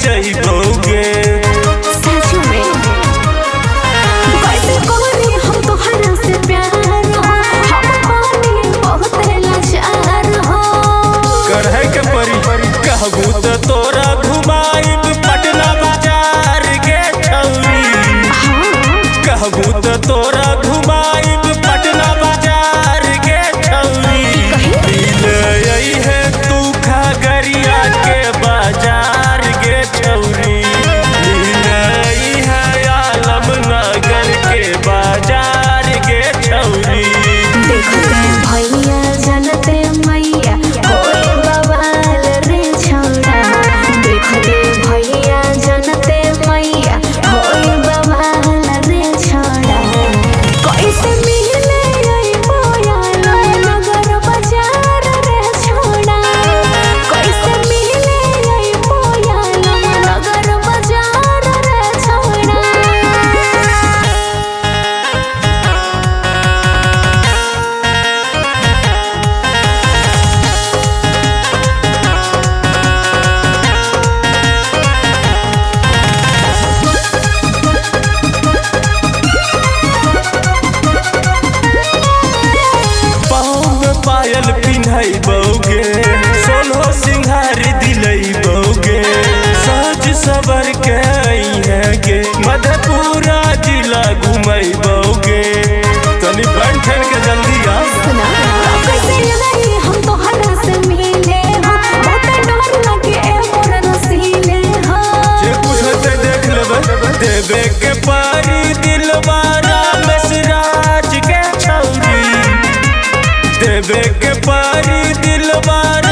जइबोगे। सच में कैसे कोरी हम तोहरा से प्यार हो, हम पानी बहुत लाचार हो। करहे के परी कहबू तो तोरा घुमाइब पटना बाजार के छौरी। कहबू तो तोरा घुमाइब पटना बाजार के छौरी। दिल है तू खगड़िया के बाजार के छौरी। दिल है आलमनगर के बाजार के छौरी। देखते भैया जनते मैया कोई बवाल रे छौड़ा। देखते भैया जनते मैया कोई बवाल रे छौड़ा। कैसे मिले अइबो आलमनगर बाजार रे छौड़ा। कैसे मिले अइबो आलमनगर बाजार रे छौड़ा। पायल पिन्हैबोगे, सोलहो सिंगार दिलैबोगे। सज सबर के अइहेगे, मधेपुरा जिला घुमैबोगे। तनी बन ठन के जल्दी आ। सुना कैसे रही हम तोहरा से मिले हो, बहुत डर लगे मोर रसीले हो। जे कुछ होते देख लेबै। देवे के पारी दिलवारा mesraj के छौरी। देवे के पारी दिलवारा